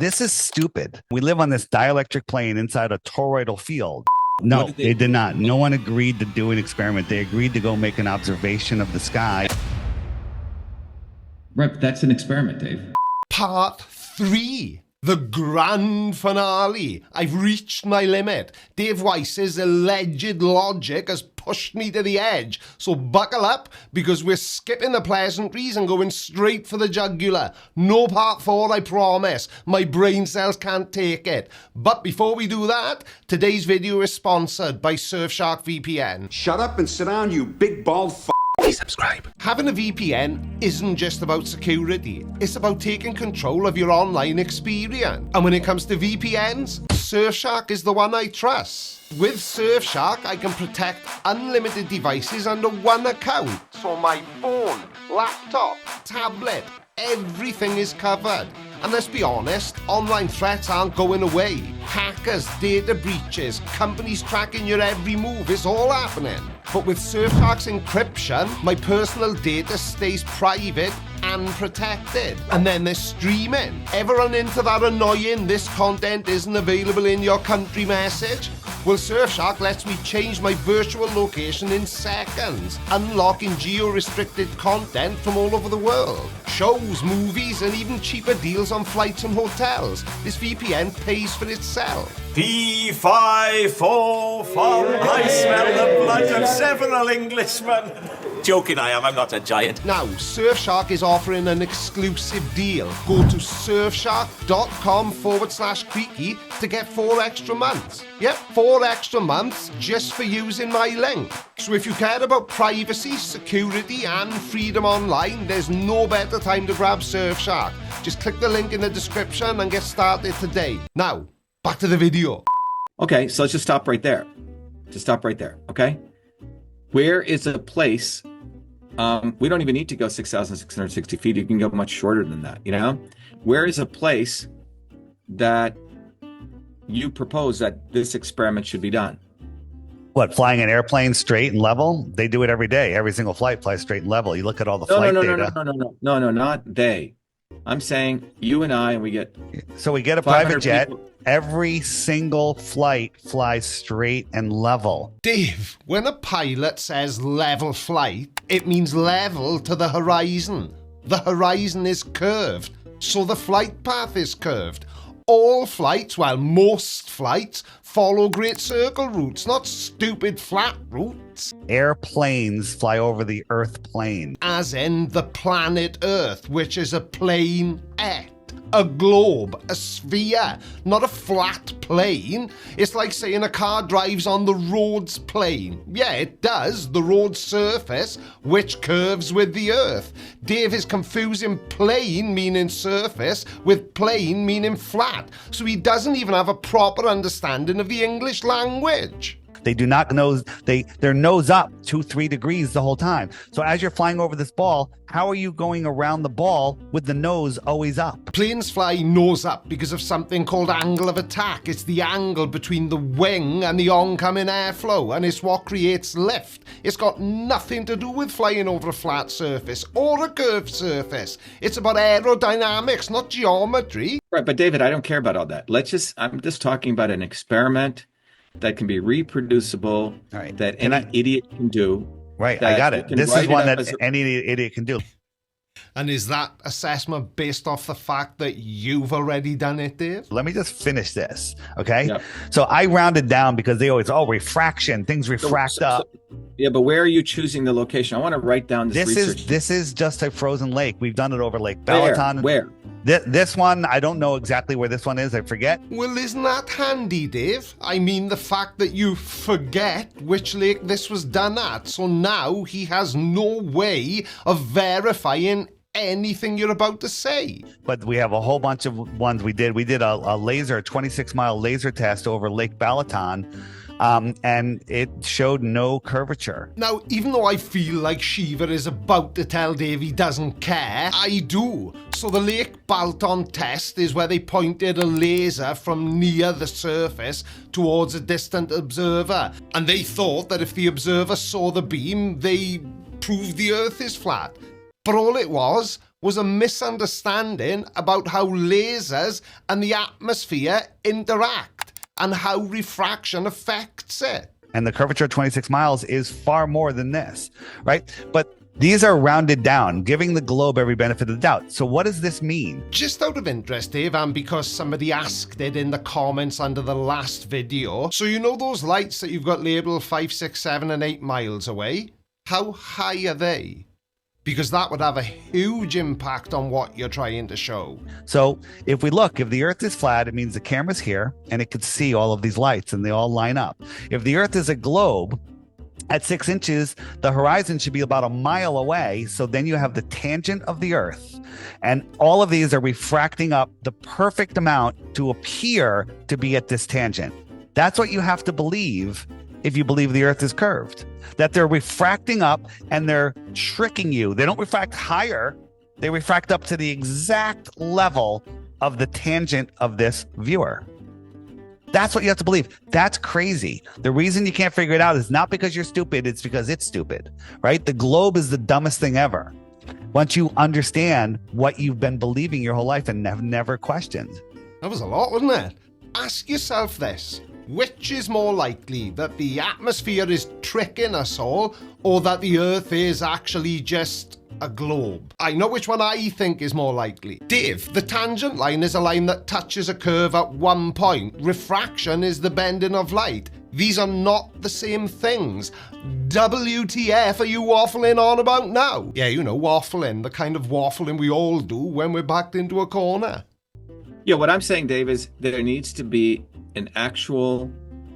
This is stupid. We live on this dielectric plane inside a toroidal field. No, they did not. No one agreed to do an experiment. They agreed to go make an observation of the sky. Right, but that's an experiment, Dave. Part 3. The grand finale. I've reached my limit. Dave Weiss's alleged logic has pushed me to the edge. So buckle up, because we're skipping the pleasantries and going straight for the jugular. No part 4, I promise. My brain cells can't take it. But before we do that, today's video is sponsored by Surfshark VPN. Shut up and sit down, you big bald f***. Please subscribe. Having a VPN isn't just about security. It's about taking control of your online experience. And when it comes to VPNs, Surfshark is the one I trust. With Surfshark, I can protect unlimited devices under one account. So my phone, laptop, tablet, everything is covered. And let's be honest, online threats aren't going away. Hackers, data breaches, companies tracking your every move, it's all happening. But with Surfshark's encryption, my personal data stays private and protected. And then there's streaming. Ever run into that annoying "this content isn't available in your country" message? Well, Surfshark lets me change my virtual location in seconds, unlocking geo-restricted content from all over the world. Shows, movies, and even cheaper deals on flights and hotels. This VPN pays for itself. P545, I smell the blood of several Englishmen. Joking I am, I'm not a giant. Now, Surfshark is offering an exclusive deal. Go to surfshark.com/Creaky to get 4 extra months. Yep, 4 extra months just for using my link. So if you care about privacy, security, and freedom online, there's no better time to grab Surfshark. Just click the link in the description and get started today. Now, back to the video. Okay, so let's just stop right there. Okay? Where is a place? We don't even need to go 6,660 feet. You can go much shorter than that, you know? Where is a place that you propose that this experiment should be done? What, flying an airplane straight and level? They do it every day. Every single flight flies straight and level. You look at all the flight data. No, not they. I'm saying you and I, and we get... So we get a private jet. People. Every single flight flies straight and level. Dave, when a pilot says level flight, it means level to the horizon. The horizon is curved, so the flight path is curved. All flights, well, most flights, follow great circle routes, not stupid flat routes. Airplanes fly over the Earth plane. As in the planet Earth, which is a planette. A globe, a sphere, not a flat plane. It's like saying a car drives on the road's plane. Yeah, it does, the road's surface, which curves with the earth. Dave is confusing plane meaning surface with plane meaning flat, so he doesn't even have a proper understanding of the English language. They do not nose, their nose up 2-3 degrees the whole time. So as you're flying over this ball, how are you going around the ball with the nose always up? Planes fly nose up because of something called angle of attack. It's the angle between the wing and the oncoming airflow, and it's what creates lift. It's got nothing to do with flying over a flat surface or a curved surface. It's about aerodynamics, not geometry. Right, but David, I don't care about all that. I'm just talking about an experiment that can be reproducible, right, that any idiot can do. Right, I got it. This is one that any idiot can do. And is that assessment based off the fact that you've already done it, Dave? Let me just finish this, okay? Yep. So I rounded down because they always, refraction, things refract up. Yeah, but where are you choosing the location? I want to write down this research. This is just a frozen lake. We've done it over Lake Balaton. Where? This one, I don't know exactly where this one is. I forget. Well, isn't that handy, Dave? I mean, the fact that you forget which lake this was done at. So now he has no way of verifying anything you're about to say. But we have a whole bunch of ones we did. We did a 26-mile laser test over Lake Balaton. And it showed no curvature. Now, even though I feel like Shiva is about to tell Dave he doesn't care, I do. So the Lake Balaton test is where they pointed a laser from near the surface towards a distant observer. And they thought that if the observer saw the beam, they proved the Earth is flat. But all it was was a misunderstanding about how lasers and the atmosphere interact and how refraction affects it. And the curvature of 26 miles is far more than this, right? But these are rounded down, giving the globe every benefit of the doubt. So what does this mean? Just out of interest, Dave, and because somebody asked it in the comments under the last video, so you know those lights that you've got labelled 5, 6, 7 and 8 miles away? How high are they? Because that would have a huge impact on what you're trying to show. So if we look, if the Earth is flat, it means the camera's here and it could see all of these lights and they all line up. If the Earth is a globe, at 6 inches, the horizon should be about a mile away. So then you have the tangent of the Earth. And all of these are refracting up the perfect amount to appear to be at this tangent. That's what you have to believe if you believe the Earth is curved. That they're refracting up and they're tricking you. They don't refract higher. They refract up to the exact level of the tangent of this viewer. That's what you have to believe. That's crazy. The reason you can't figure it out is not because you're stupid, it's because it's stupid, right? The globe is the dumbest thing ever. Once you understand what you've been believing your whole life and have never questioned. That was a lot, wasn't it? Ask yourself this. Which is more likely, that the atmosphere is tricking us all, or that the Earth is actually just a globe? I know which one I think is more likely. Dave, the tangent line is a line that touches a curve at one point. Refraction is the bending of light. These are not the same things. WTF are you waffling on about now? Yeah, you know, waffling, the kind of waffling we all do when we're backed into a corner. Yeah, what I'm saying, Dave, is there needs to be an actual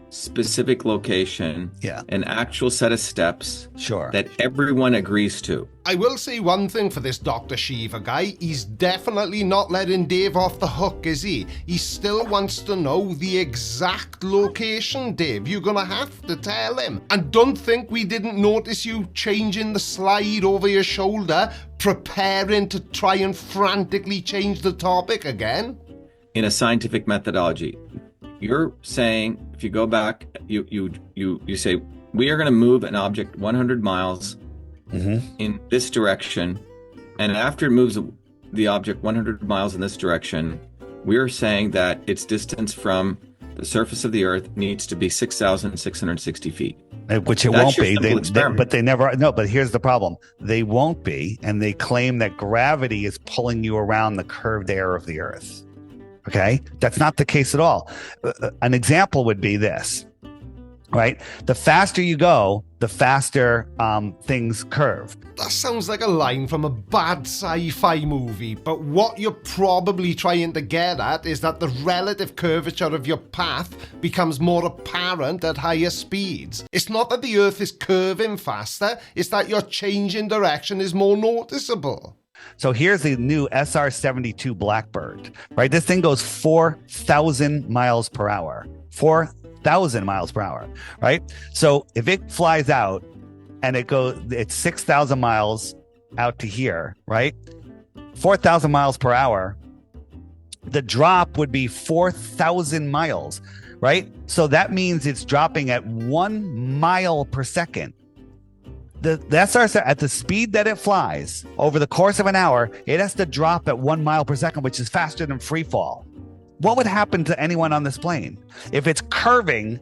specific location, an actual set of steps that everyone agrees to. I will say one thing for this Dr. Shiva guy. He's definitely not letting Dave off the hook, is he? He still wants to know the exact location, Dave. You're gonna have to tell him. And don't think we didn't notice you changing the slide over your shoulder, preparing to try and frantically change the topic again. In a scientific methodology, you're saying, if you go back, you say, we are going to move an object 100 miles in this direction, and after it moves the object 100 miles in this direction, we're saying that its distance from the surface of the Earth needs to be 6,660 feet. Which it won't be. But they never. No, but here's the problem. They won't be, and they claim that gravity is pulling you around the curved air of the Earth. Okay, that's not the case at all. An example would be this, right? The faster you go, the faster things curve. That sounds like a line from a bad sci-fi movie, but what you're probably trying to get at is that the relative curvature of your path becomes more apparent at higher speeds. It's not that the Earth is curving faster, it's that your change in direction is more noticeable. So here's the new SR-72 Blackbird, right? This thing goes 4,000 miles per hour, 4,000 miles per hour, right? So if it flies out and it's 6,000 miles out to here, right? 4,000 miles per hour, the drop would be 4,000 miles, right? So that means it's dropping at 1 mile per second. The SR, at the speed that it flies over the course of an hour, it has to drop at 1 mile per second, which is faster than free fall. What would happen to anyone on this plane if it's curving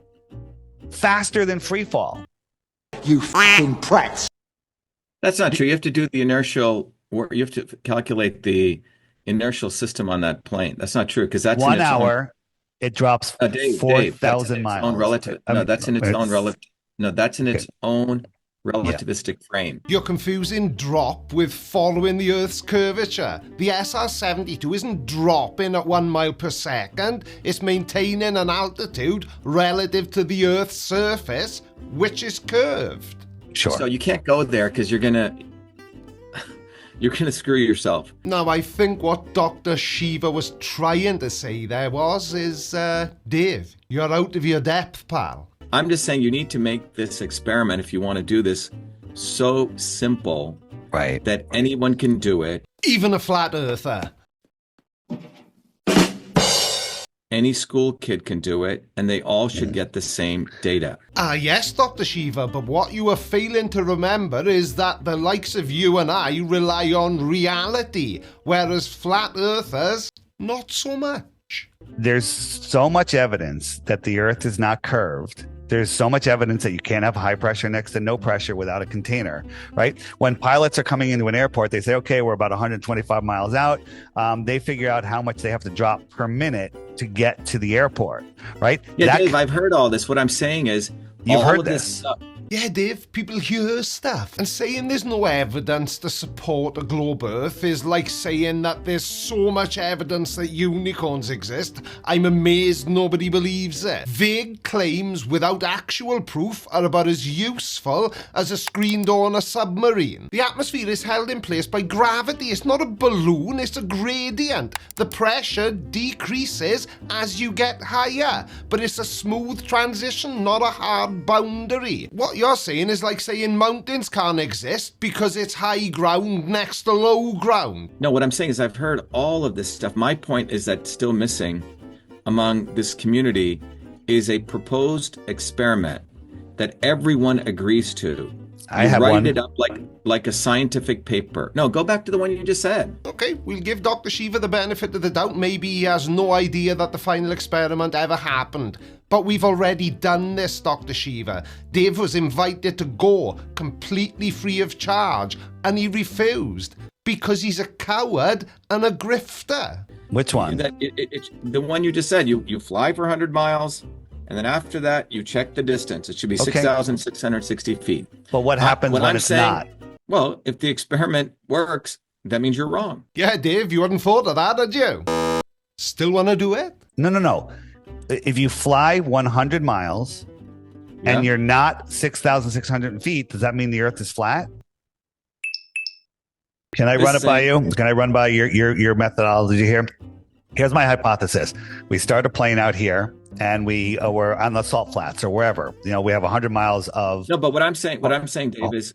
faster than free fall? You fucking prats. That's not true. You have to do the inertial, you have to calculate the inertial system on that plane. That's not true, because that's 1 hour. It drops 4,000 miles. That's in its own relative. No, that's in its own relativistic frame. You're confusing drop with following the Earth's curvature. The SR-72 isn't dropping at 1 mile per second, it's maintaining an altitude relative to the Earth's surface, which is curved. Sure. So you can't go there because you're gonna screw yourself. Now, I think what Dr. Shiva was trying to say there is, Dave, you're out of your depth, pal. I'm just saying you need to make this experiment, if you want to do this, so simple that anyone can do it. Even a flat earther. any school kid can do it, and they all should get the same data. Yes, Dr. Shiva, but what you are failing to remember is that the likes of you and I rely on reality, whereas flat earthers, not so much. There's so much evidence that the earth is not curved. There's so much evidence that you can't have high pressure next to no pressure without a container, right? When pilots are coming into an airport, they say, okay, we're about 125 miles out. They figure out how much they have to drop per minute to get to the airport, right? Yeah, Dave, I've heard all this. What I'm saying is, You've all heard of this stuff. Yeah, Dave, people hear stuff. And saying there's no evidence to support a globe Earth is like saying that there's so much evidence that unicorns exist. I'm amazed nobody believes it. Vague claims without actual proof are about as useful as a screen door on a submarine. The atmosphere is held in place by gravity. It's not a balloon, it's a gradient. The pressure decreases as you get higher, but it's a smooth transition, not a hard boundary. What you're saying is like saying mountains can't exist because it's high ground next to low ground. No, what I'm saying is I've heard all of this stuff. My point is that still missing among this community is a proposed experiment that everyone agrees to. I have one. Write it up like a scientific paper. No, go back to the one you just said. Okay, we'll give Dr. Shiva the benefit of the doubt. Maybe he has no idea that the final experiment ever happened. But we've already done this, Dr. Shiva. Dave was invited to go completely free of charge, and he refused because he's a coward and a grifter. Which one? The one you just said. You fly for 100 miles, and then after that, you check the distance. It should be 6,660 feet. But what happens when it's not? Well, if the experiment works, that means you're wrong. Yeah, Dave, you hadn't thought of that, had you? Still want to do it? No. If you fly 100 miles and you're not 6,600 feet, does that mean the earth is flat? Can I run it by you? Can I run by your methodology here? Here's my hypothesis. We start a plane out here and we're on the salt flats or wherever. You know, we have 100 miles of... No, but what I'm saying, Dave, is...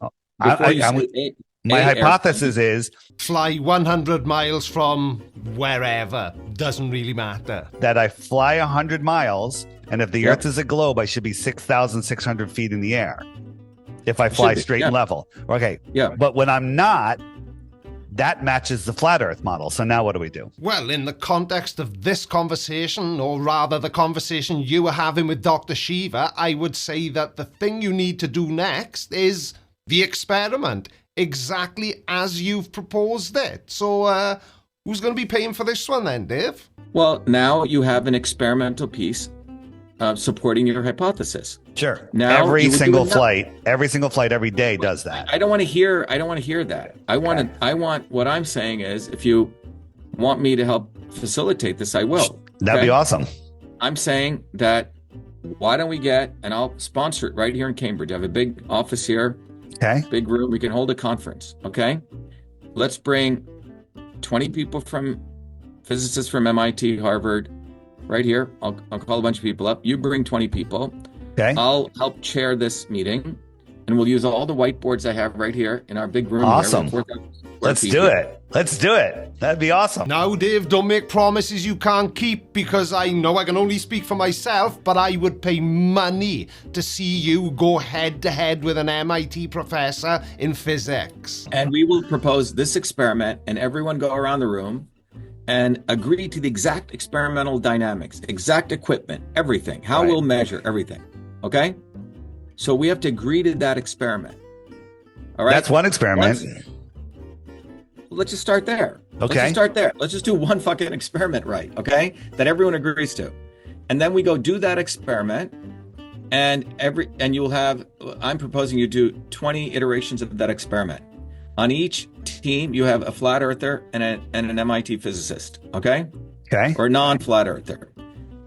My hypothesis is... Fly 100 miles from wherever. Doesn't really matter. That I fly 100 miles, and if the Earth is a globe, I should be 6,600 feet in the air. If I fly straight and level. Okay. Yeah. But when I'm not, that matches the flat Earth model. So now what do we do? Well, in the context of this conversation, or rather the conversation you were having with Dr. Shiva, I would say that the thing you need to do next is the experiment. Exactly as you've proposed it. So who's going to be paying for this one then, Dave? Well, now you have an experimental piece supporting your hypothesis. Sure. Now every single flight every day does that. I don't want to hear that. I want what I'm saying is, if you want me to help facilitate this, I will. That'd be awesome. I'm saying that why don't we get, and I'll sponsor it right here in Cambridge. I have a big office here. Okay. Big room. We can hold a conference. Okay. Let's bring 20 people physicists from MIT, Harvard, right here. I'll call a bunch of people up. You bring 20 people. Okay. I'll help chair this meeting, and we'll use all the whiteboards I have right here in our big room. Awesome. Let's do it. That'd be awesome. Now, Dave, don't make promises you can't keep, because I know I can only speak for myself, but I would pay money to see you go head to head with an MIT professor in physics. And we will propose this experiment, and everyone go around the room and agree to the exact experimental dynamics, exact equipment, everything, how we'll measure everything. Okay? So we have to agree to that experiment. All right? That's one experiment. Let's just start there. Okay. Let's just start there. Let's just do one fucking experiment right, okay? That everyone agrees to. And then we go do that experiment, and you'll have, I'm proposing you do 20 iterations of that experiment. On each team, you have a flat earther and an MIT physicist, okay? Okay. Or a non-flat earther.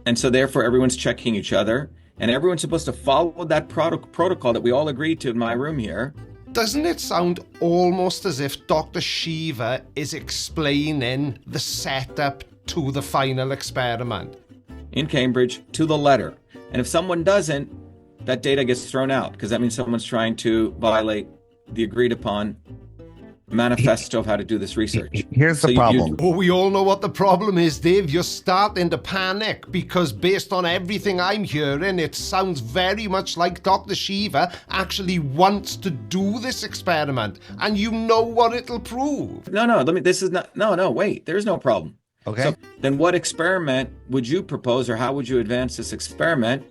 And so therefore everyone's checking each other, and everyone's supposed to follow that protocol that we all agreed to in my room here. Doesn't it sound almost as if Dr. Shiva is explaining the setup to the final experiment? In Cambridge, to the letter. And if someone doesn't, that data gets thrown out, because that means someone's trying to violate the agreed upon manifesto of how to do this research. Here's the problem. Oh, we all know what the problem is, Dave. You're starting to panic because based on everything I'm hearing, it sounds very much like Dr. Shiva actually wants to do this experiment, and you know what it'll prove. Wait, there's no problem. Okay. So then what experiment would you propose, or how would you advance this experiment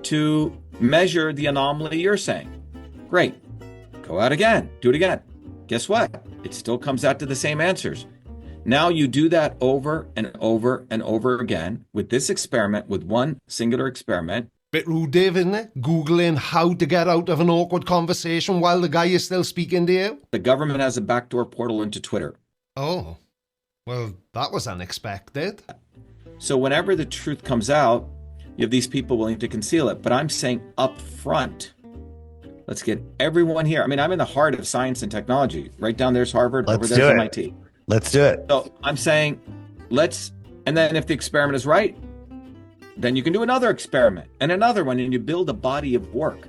to measure the anomaly you're saying? Great. Go out again. Do it again. Guess what? It still comes out to the same answers. Now you do that over and over and over again with this experiment, with one singular experiment. Bit rude, Dave, isn't it? Googling how to get out of an awkward conversation while the guy is still speaking to you. The government has a backdoor portal into Twitter. Oh, well, that was unexpected. So whenever the truth comes out, you have these people willing to conceal it. But I'm saying up front, let's get everyone here. I mean, I'm in the heart of science and technology. Right down there's Harvard, over there's MIT. Let's do it. So I'm saying and then if the experiment is right, then you can do another experiment and another one, and you build a body of work.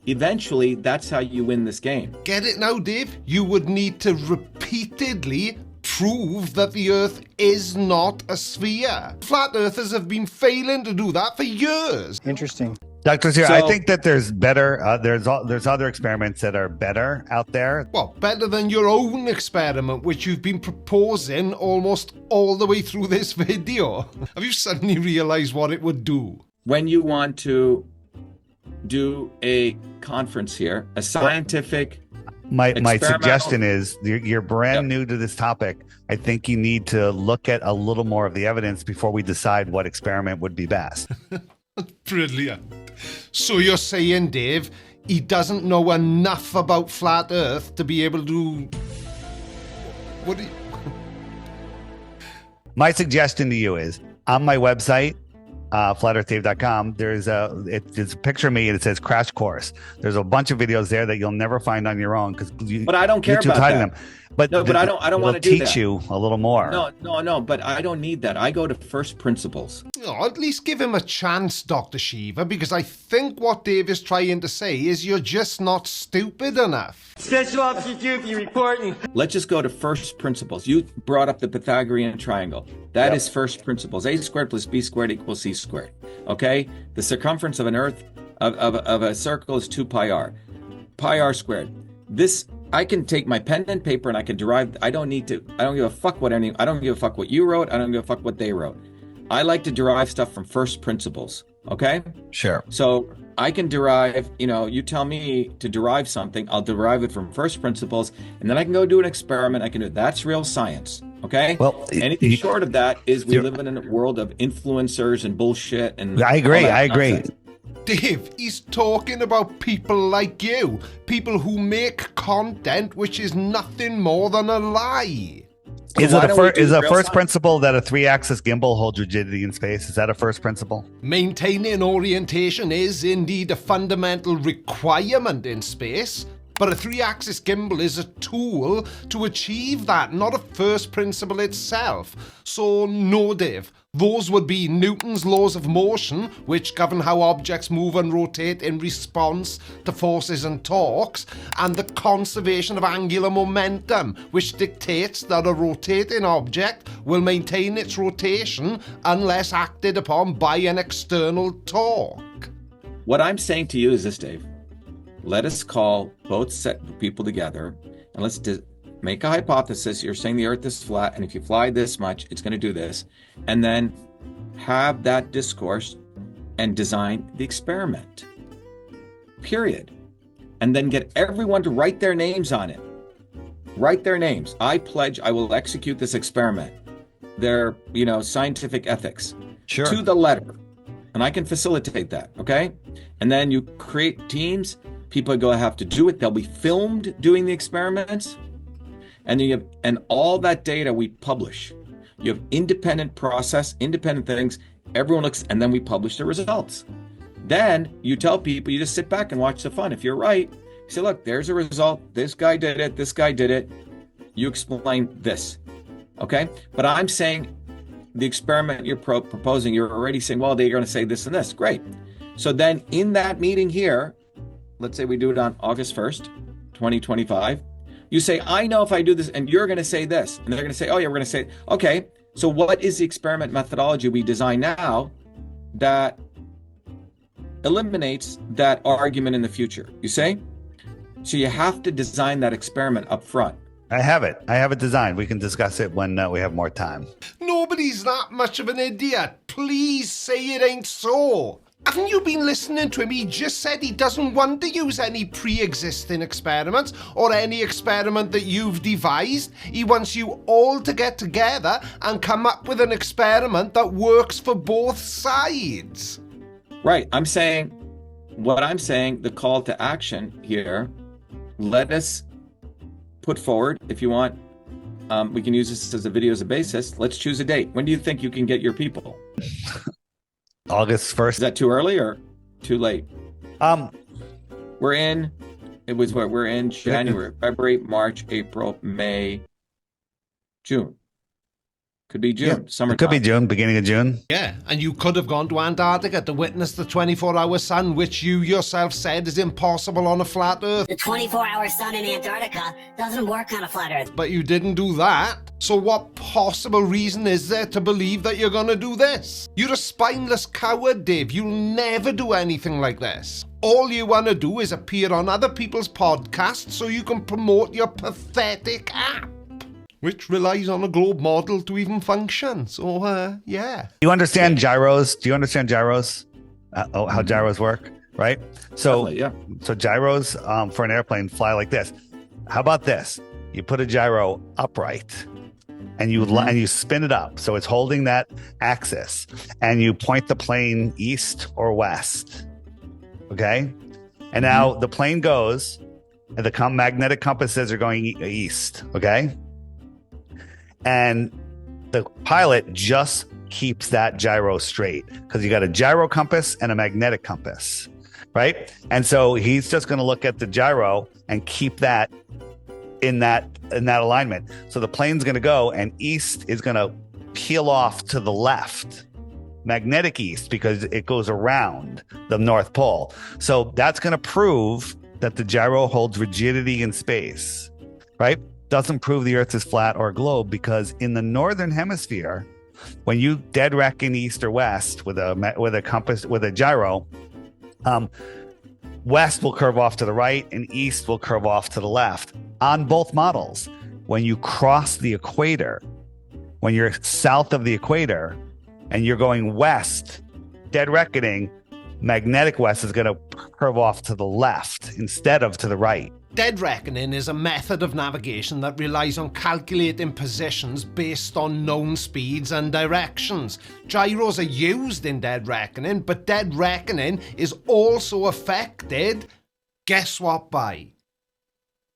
Eventually, that's how you win this game. Get it now, Dave? You would need to repeatedly prove that the Earth is not a sphere. Flat Earthers have been failing to do that for years. Interesting. Dr. Zero, I think that there's better, there's other experiments that are better out there. Well, better than your own experiment, which you've been proposing almost all the way through this video. Have you suddenly realized what it would do? When you want to do a conference here, a scientific My suggestion is you're brand new to this topic. I think you need to look at a little more of the evidence before we decide what experiment would be best. Brilliant. So you're saying, Dave, he doesn't know enough about flat Earth to be able to... What do you... My suggestion to you is, on my website, flatearthdave.com, there's a picture of me and it says crash course. There's a bunch of videos there that you'll never find on your own but I don't care about that. But I don't want to do that. Teach you a little more. No, but I don't need that. I go to first principles. Oh, at least give him a chance, Dr. Shiva, because I think what Dave is trying to say is you're just not stupid enough. Special Officer Doofy reporting. Let's just go to first principles. You brought up the Pythagorean triangle. That is first principles. A squared plus b squared equals c squared. Okay? The circumference of an earth, of a circle is 2 pi r. Pi r squared. I can take my pen and paper and I can derive. I don't give a fuck what I don't give a fuck what you wrote. I don't give a fuck what they wrote. I like to derive stuff from first principles. Okay? Sure. So I can derive, you tell me to derive something, I'll derive it from first principles, and then I can go do an experiment. I can do it. That's real science. Okay? Well, anything short of that is we live in a world of influencers and bullshit. And I agree. Nonsense. Dave, he's talking about people like you. People who make content which is nothing more than a lie. Is a first principle that a 3-axis gimbal holds rigidity in space? Is that a first principle? Maintaining orientation is indeed a fundamental requirement in space, but a 3-axis gimbal is a tool to achieve that, not a first principle itself. So no, Dave. Those would be Newton's laws of motion, which govern how objects move and rotate in response to forces and torques, and the conservation of angular momentum, which dictates that a rotating object will maintain its rotation unless acted upon by an external torque. What I'm saying to you is this, Dave. Let us call both set of people together and let's make a hypothesis. You're saying the Earth is flat, and if you fly this much, it's going to do this. And then have that discourse and design the experiment. Period. And then get everyone to write their names on it. Write their names. I pledge I will execute this experiment. Their, scientific ethics. Sure. To the letter. And I can facilitate that, okay? And then you create teams. People are going to have to do it. They'll be filmed doing the experiments. And all that data we publish. You have independent process, independent things. Everyone looks, and then we publish the results. Then you tell people, you just sit back and watch the fun. If you're right, you say, look, there's a result. This guy did it. This guy did it. You explain this. Okay? But I'm saying the experiment you're proposing, you're already saying, well, they're going to say this and this. Great. So then in that meeting here, let's say we do it on August 1st, 2025. You say, I know if I do this, and you're going to say this. And they're going to say, oh, yeah, we're going to say, okay, so what is the experiment methodology we design now that eliminates that argument in the future? You say? So you have to design that experiment up front. I have it. I have it designed. We can discuss it when we have more time. Nobody's that much of an idiot. Please say it ain't so. Haven't you been listening to him? He just said he doesn't want to use any pre-existing experiments or any experiment that you've devised. He wants you all to get together and come up with an experiment that works for both sides. Right. I'm saying, the call to action here, let us put forward, if you want, we can use this as a video as a basis. Let's choose a date. When do you think you can get your people? August 1st. Is that too early or too late? We're in January, February, March, April, May, June. Could be June, summertime. It could be June, beginning of June. Yeah, and you could have gone to Antarctica to witness the 24-hour sun, which you yourself said is impossible on a flat Earth. The 24-hour sun in Antarctica doesn't work on a flat Earth. But you didn't do that. So what possible reason is there to believe that you're going to do this? You're a spineless coward, Dave. You'll never do anything like this. All you want to do is appear on other people's podcasts so you can promote your pathetic app, which relies on a globe model to even function. So, yeah. Do you understand gyros? Do you understand gyros? How gyros work, right? So, yeah. So gyros for an airplane fly like this. How about this? You put a gyro upright, and you spin it up so it's holding that axis, and you point the plane east or west. Okay, and now the plane goes, and the magnetic compasses are going east. Okay. And the pilot just keeps that gyro straight because you got a gyro compass and a magnetic compass, right? And so he's just going to look at the gyro and keep that in that alignment. So the plane's going to go, and east is going to peel off to the left, magnetic east, because it goes around the North Pole. So that's going to prove that the gyro holds rigidity in space, right? Doesn't prove the Earth is flat or a globe, because in the northern hemisphere, when you dead reckon east or west with a compass, with a gyro, west will curve off to the right and east will curve off to the left on both models. When you cross the equator, when you're south of the equator and you're going west, dead reckoning, magnetic west is going to curve off to the left instead of to the right. Dead reckoning is a method of navigation that relies on calculating positions based on known speeds and directions. Gyros are used in dead reckoning, but dead reckoning is also affected, guess what, by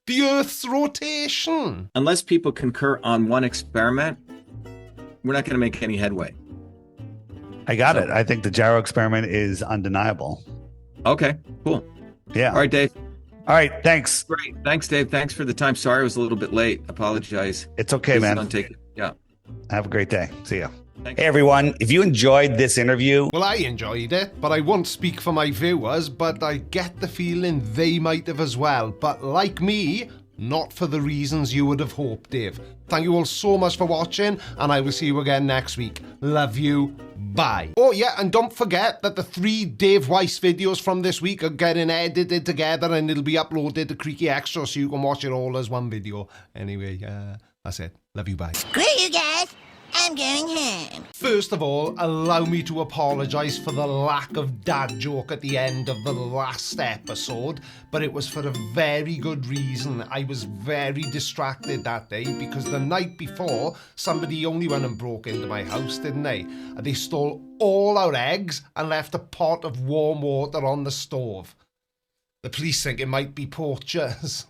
the Earth's rotation. Unless people concur on one experiment, we're not going to make any headway. I got it. I think the gyro experiment is undeniable. Okay, cool. Yeah. All right, Dave. All right, thanks. Great. Thanks, Dave. Thanks for the time. Sorry I was a little bit late. Apologize. It's okay, man. Don't take it. Yeah. Have a great day. See ya. Thanks. Hey, everyone. If you enjoyed this interview, Well, I enjoyed it, but I won't speak for my viewers, but I get the feeling they might have as well. But like me, not for the reasons you would have hoped, Dave. Thank you all so much for watching, and I will see you again next week. Love you. Bye. Oh yeah, and don't forget that the 3 Dave Weiss videos from this week are getting edited together, and it'll be uploaded to Creaky Extra so you can watch it all as one video. Anyway, that's it. Love you. Bye. Screw you guys. I'm going home. First of all, allow me to apologise for the lack of dad joke at the end of the last episode, but it was for a very good reason. I was very distracted that day because the night before, somebody only went and broke into my house, didn't they? And they stole all our eggs and left a pot of warm water on the stove. The police think it might be poachers.